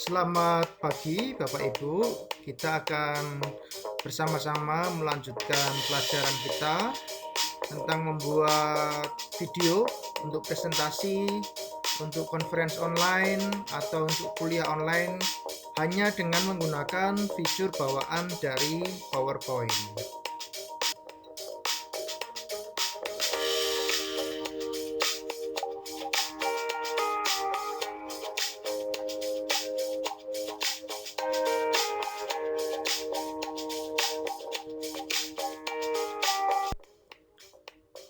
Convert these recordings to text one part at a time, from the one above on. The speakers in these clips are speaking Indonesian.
Selamat pagi Bapak Ibu, kita akan bersama-sama melanjutkan pelajaran kita tentang membuat video untuk presentasi, untuk conference online atau untuk kuliah online hanya dengan menggunakan fitur bawaan dari PowerPoint.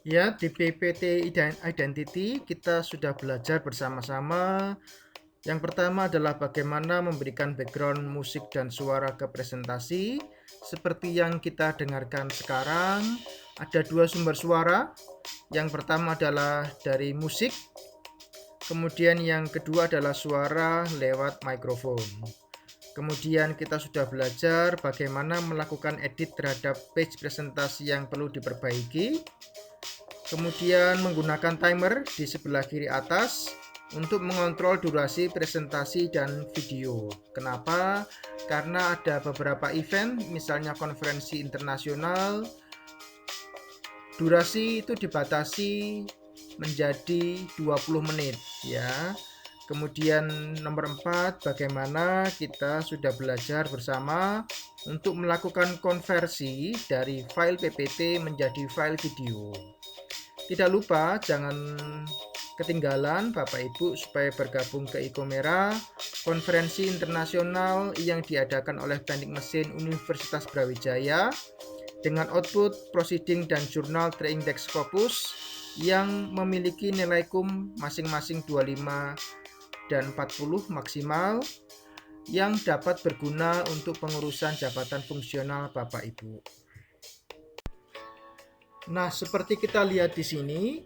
Ya, di PPT Identity kita sudah belajar bersama-sama. Yang pertama adalah bagaimana memberikan background musik dan suara ke presentasi. Seperti yang kita dengarkan sekarang, ada dua sumber suara. Yang pertama adalah dari musik, kemudian yang kedua adalah suara lewat mikrofon. Kemudian kita sudah belajar bagaimana melakukan edit terhadap page presentasi yang perlu diperbaiki. Kemudian menggunakan timer di sebelah kiri atas untuk mengontrol durasi presentasi dan video. Kenapa? Karena ada beberapa event, misalnya konferensi internasional, durasi itu dibatasi menjadi 20 menit ya. Kemudian nomor 4, bagaimana kita sudah belajar bersama untuk melakukan konversi dari file PPT menjadi file video. Tidak lupa jangan ketinggalan Bapak Ibu supaya bergabung ke Icomera, konferensi internasional yang diadakan oleh Teknik Mesin Universitas Brawijaya dengan output proceeding dan jurnal Treindex Scopus yang memiliki nilai kum masing-masing 25 dan 40 maksimal yang dapat berguna untuk pengurusan jabatan fungsional Bapak Ibu. Nah, seperti kita lihat di sini,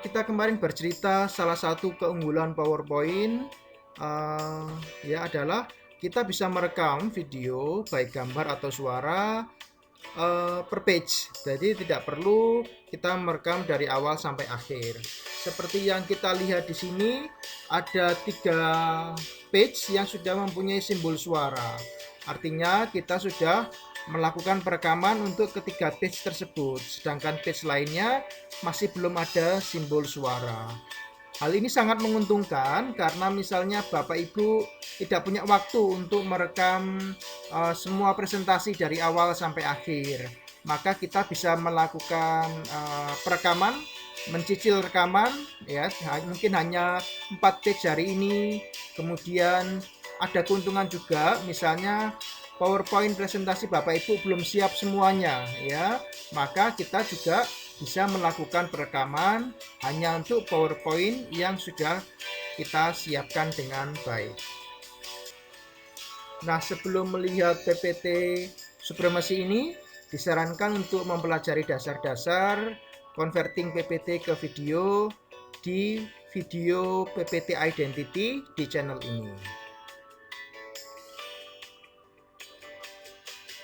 kita kemarin bercerita salah satu keunggulan PowerPoint ya adalah kita bisa merekam video baik gambar atau suara per page. Jadi tidak perlu kita merekam dari awal sampai akhir. Seperti yang kita lihat di sini, ada 3 page yang sudah mempunyai simbol suara. Artinya kita sudah melakukan perekaman untuk ketiga page tersebut, sedangkan page lainnya masih belum ada simbol suara. Hal ini sangat menguntungkan karena misalnya Bapak Ibu tidak punya waktu untuk merekam semua presentasi dari awal sampai akhir, maka kita bisa melakukan perekaman, mencicil rekaman ya, mungkin hanya 4 page hari ini. Kemudian ada keuntungan juga, misalnya PowerPoint presentasi Bapak Ibu belum siap semuanya ya, maka kita juga bisa melakukan perekaman hanya untuk PowerPoint yang sudah kita siapkan dengan baik. Nah, sebelum melihat PPT supremasi ini, disarankan untuk mempelajari dasar-dasar converting PPT ke video di video PPT Identity di channel ini.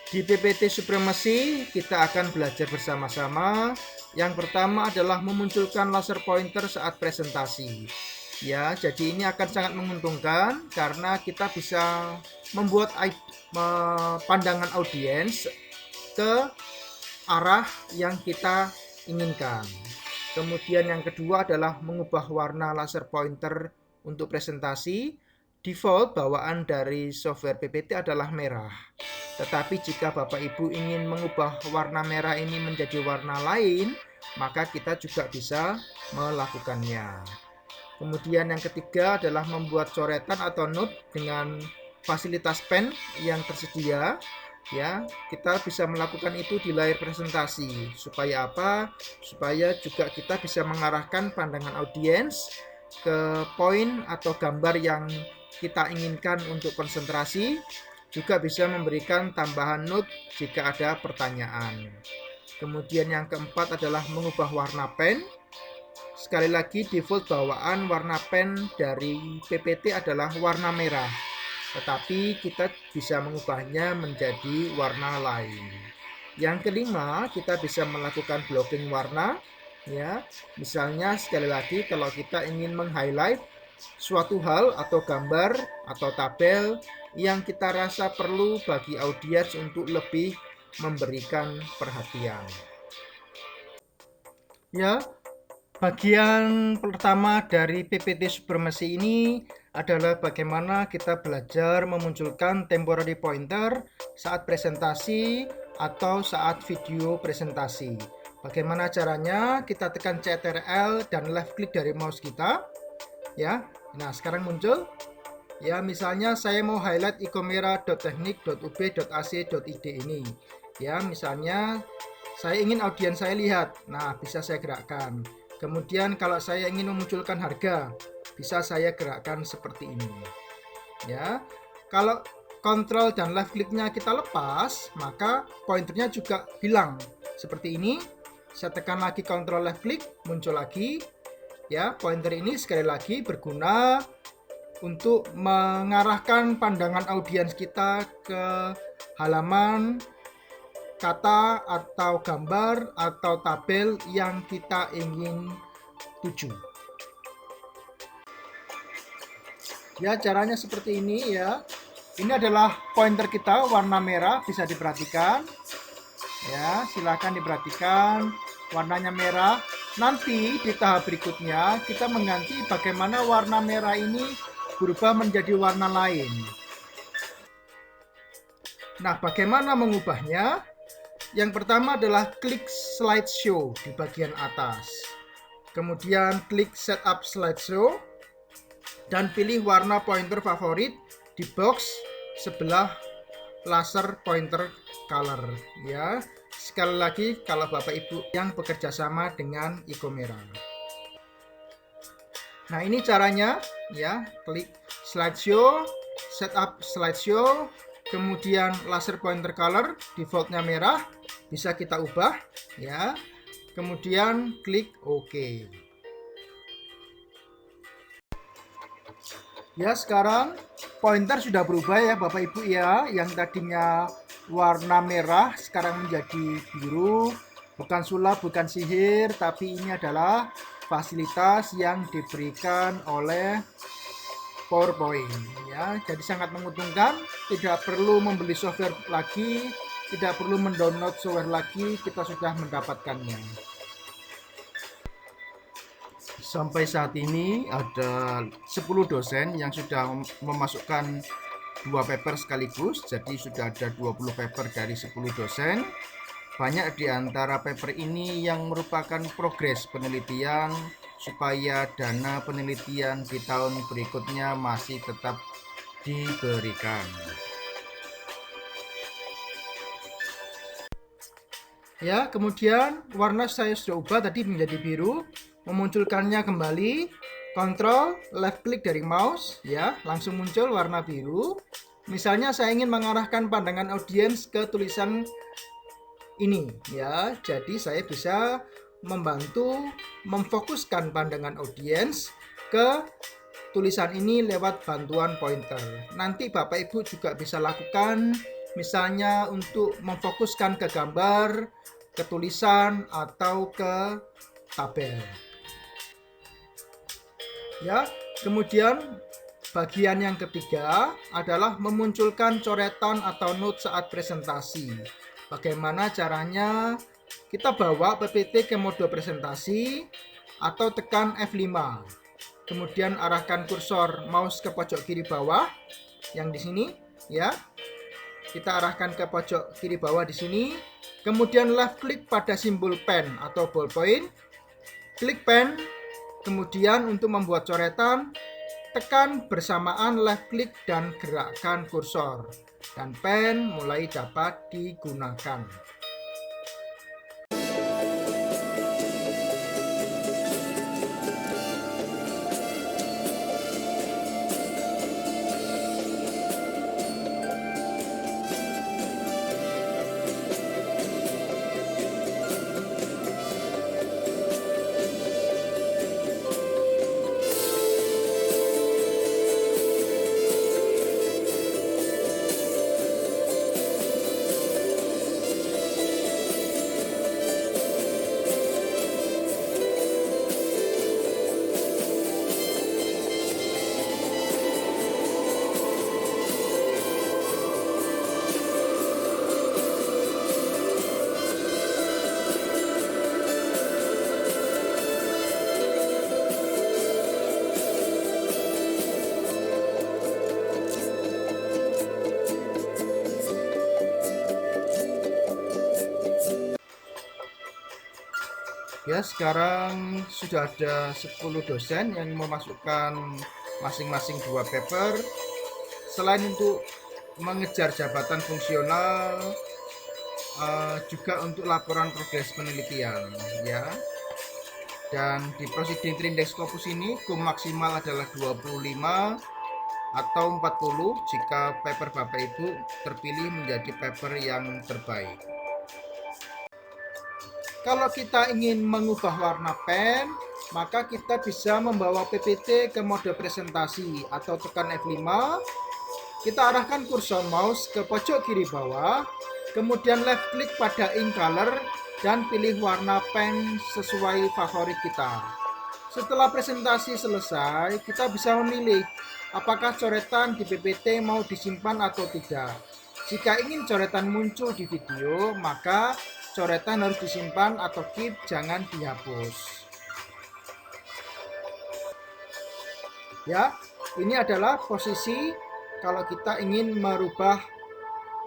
Di PPT supremasi kita akan belajar bersama-sama. Yang pertama adalah memunculkan laser pointer saat presentasi. Ya, jadi ini akan sangat menguntungkan karena kita bisa membuat pandangan audiens ke arah yang kita inginkan. Kemudian yang kedua adalah mengubah warna laser pointer untuk presentasi. Default bawaan dari software PPT adalah merah. Tetapi jika Bapak Ibu ingin mengubah warna merah ini menjadi warna lain, maka kita juga bisa melakukannya. Kemudian yang ketiga adalah membuat coretan atau note dengan fasilitas pen yang tersedia. Ya, kita bisa melakukan itu di layar presentasi. Supaya apa? Supaya juga kita bisa mengarahkan pandangan audiens ke poin atau gambar yang kita inginkan untuk konsentrasi, juga bisa memberikan tambahan note jika ada pertanyaan. Kemudian yang keempat adalah mengubah warna pen. Sekali lagi, default bawaan warna pen dari PPT adalah warna merah, tetapi kita bisa mengubahnya menjadi warna lain. Yang kelima, kita bisa melakukan blocking warna. Ya, misalnya sekali lagi kalau kita ingin meng-highlight suatu hal atau gambar atau tabel yang kita rasa perlu bagi audiens untuk lebih memberikan perhatian. Ya, bagian pertama dari PPT Supremasi ini adalah bagaimana kita belajar memunculkan temporary pointer saat presentasi atau saat video presentasi. Bagaimana caranya? Kita tekan Ctrl dan left click dari mouse kita. Ya, nah sekarang muncul. Ya, misalnya saya mau highlight icomera.teknik.ub.ac.id ini. Ya, misalnya saya ingin audiens saya lihat. Nah, bisa saya gerakkan. Kemudian kalau saya ingin memunculkan harga, bisa saya gerakkan seperti ini. Ya. Kalau kontrol dan left click-nya kita lepas, maka pointernya juga hilang. Seperti ini. Saya tekan lagi kontrol left click, muncul lagi. Ya, pointer ini sekali lagi berguna untuk mengarahkan pandangan audiens kita ke halaman, kata atau gambar atau tabel yang kita ingin tuju. Ya, caranya seperti ini ya. Ini adalah pointer kita warna merah, bisa diperhatikan. Ya, silakan diperhatikan warnanya merah. Nanti di tahap berikutnya kita mengganti bagaimana warna merah ini berubah menjadi warna lain. Nah, bagaimana mengubahnya? Yang pertama adalah klik slideshow di bagian atas. Kemudian klik setup slideshow dan pilih warna pointer favorit di box sebelah laser pointer color. Ya, sekali lagi kalau Bapak Ibu yang bekerja sama dengan icomera. Nah, ini caranya ya, klik slideshow, setup slideshow, kemudian laser pointer color, defaultnya merah, bisa kita ubah ya. Kemudian klik OK. Ya, sekarang pointer sudah berubah ya Bapak Ibu ya, yang tadinya warna merah sekarang menjadi biru. Bukan sulap, bukan sihir, tapi ini adalah fasilitas yang diberikan oleh PowerPoint ya. Jadi sangat menguntungkan, tidak perlu membeli software lagi, tidak perlu mendownload software lagi, kita sudah mendapatkannya. Sampai saat ini ada 10 dosen yang sudah memasukkan 2 paper sekaligus, jadi sudah ada 20 paper dari 10 dosen. Banyak di antara paper ini yang merupakan progres penelitian supaya dana penelitian di tahun berikutnya masih tetap diberikan. Ya, kemudian warna saya sudah ubah tadi menjadi biru. Memunculkannya kembali, kontrol left click dari mouse ya, langsung muncul warna biru. Misalnya saya ingin mengarahkan pandangan audiens ke tulisan ini ya, jadi saya bisa membantu memfokuskan pandangan audiens ke tulisan ini lewat bantuan pointer. Nanti Bapak Ibu juga bisa lakukan, misalnya untuk memfokuskan ke gambar, ke tulisan, atau ke tabel. Ya, kemudian bagian yang ketiga adalah memunculkan coretan atau note saat presentasi. Bagaimana caranya? Kita bawa PPT ke mode presentasi atau tekan F5. Kemudian arahkan kursor mouse ke pojok kiri bawah yang di sini ya. Kita arahkan ke pojok kiri bawah di sini. Kemudian left click pada simbol pen atau ballpoint. Klik pen. Kemudian untuk membuat coretan, tekan bersamaan left click dan gerakkan kursor. Dan pen mulai dapat digunakan. Ya, sekarang sudah ada 10 dosen yang memasukkan masing-masing 2 paper. Selain untuk mengejar jabatan fungsional, juga untuk laporan progres penelitian, ya. Dan di prosedur Index Scopus ini kum maksimal adalah 25 atau 40 jika paper Bapak Ibu terpilih menjadi paper yang terbaik. Kalau kita ingin mengubah warna pen, maka kita bisa membawa PPT ke mode presentasi atau tekan F5. Kita arahkan kursor mouse ke pojok kiri bawah, kemudian left klik pada ink color dan pilih warna pen sesuai favorit kita. Setelah presentasi selesai, kita bisa memilih apakah coretan di PPT mau disimpan atau tidak. Jika ingin coretan muncul di video, maka coretan harus disimpan atau keep, jangan dihapus. Ya, ini adalah posisi kalau kita ingin merubah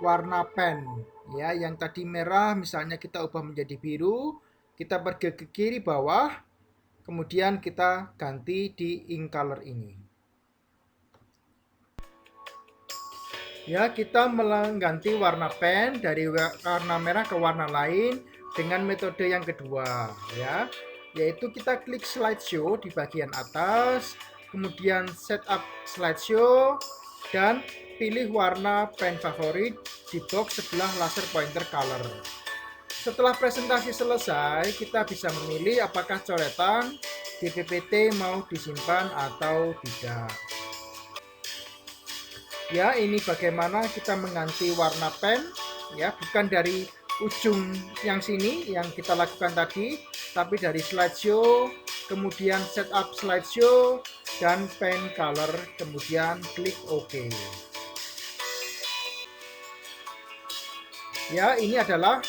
warna pen. Ya, yang tadi merah misalnya kita ubah menjadi biru, kita pergi ke kiri bawah, kemudian kita ganti di ink color ini. Ya, kita mengganti warna pen dari warna merah ke warna lain dengan metode yang kedua, ya, yaitu kita klik slideshow di bagian atas, kemudian setup slideshow dan pilih warna pen favorit di box sebelah laser pointer color. Setelah presentasi selesai, kita bisa memilih apakah coretan di PPT mau disimpan atau tidak. Ya, ini bagaimana kita mengganti warna pen, ya, bukan dari ujung yang sini yang kita lakukan tadi, tapi dari slideshow, kemudian setup slideshow dan pen color, kemudian klik OK. Ya, ini adalah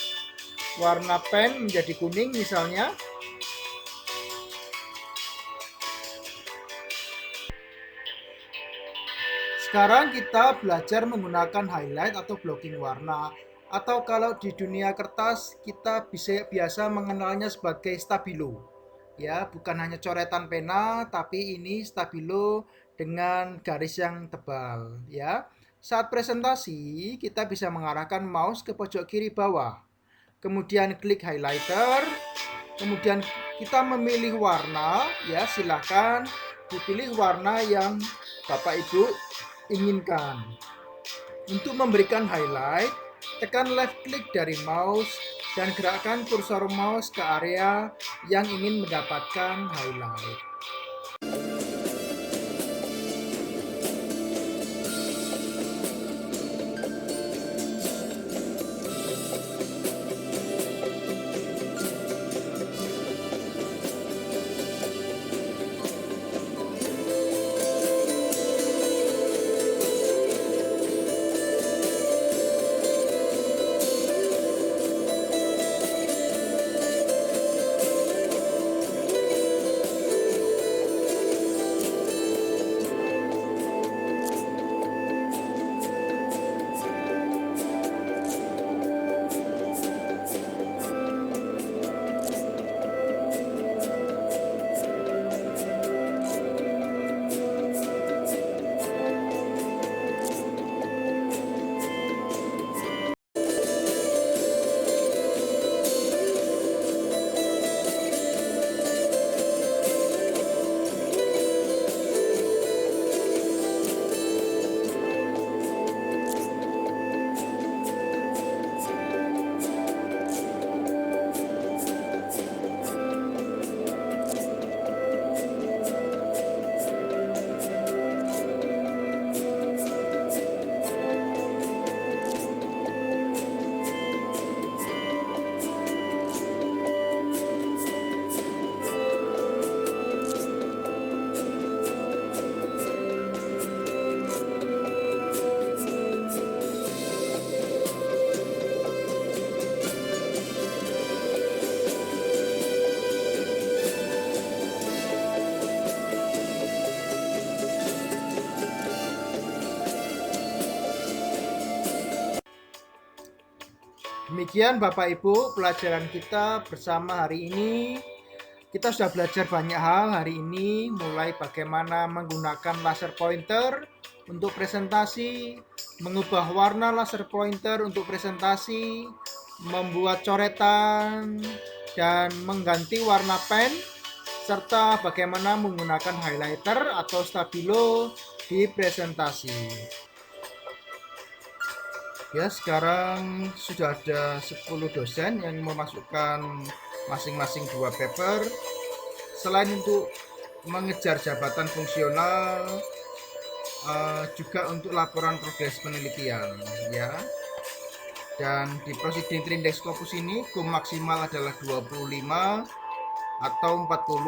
warna pen menjadi kuning misalnya. Sekarang kita belajar menggunakan highlight atau blocking warna, atau kalau di dunia kertas kita biasa mengenalnya sebagai stabilo. Ya, bukan hanya coretan pena, tapi ini stabilo dengan garis yang tebal, ya. Saat presentasi, kita bisa mengarahkan mouse ke pojok kiri bawah. Kemudian klik highlighter, kemudian kita memilih warna, ya, silakan dipilih warna yang Bapak Ibu inginkan. Untuk memberikan highlight, tekan left klik dari mouse dan gerakkan kursor mouse ke area yang ingin mendapatkan highlight. Demikian Bapak Ibu pelajaran kita bersama hari ini. Kita sudah belajar banyak hal hari ini, mulai bagaimana menggunakan laser pointer untuk presentasi, mengubah warna laser pointer untuk presentasi, membuat coretan, dan mengganti warna pen, serta bagaimana menggunakan highlighter atau stabilo di presentasi. Ya, sekarang sudah ada 10 dosen yang memasukkan masing-masing 2 paper. Selain untuk mengejar jabatan fungsional, juga untuk laporan progres penelitian, ya. Dan di Proceeding Index Scopus ini, kum maksimal adalah 25 atau 40.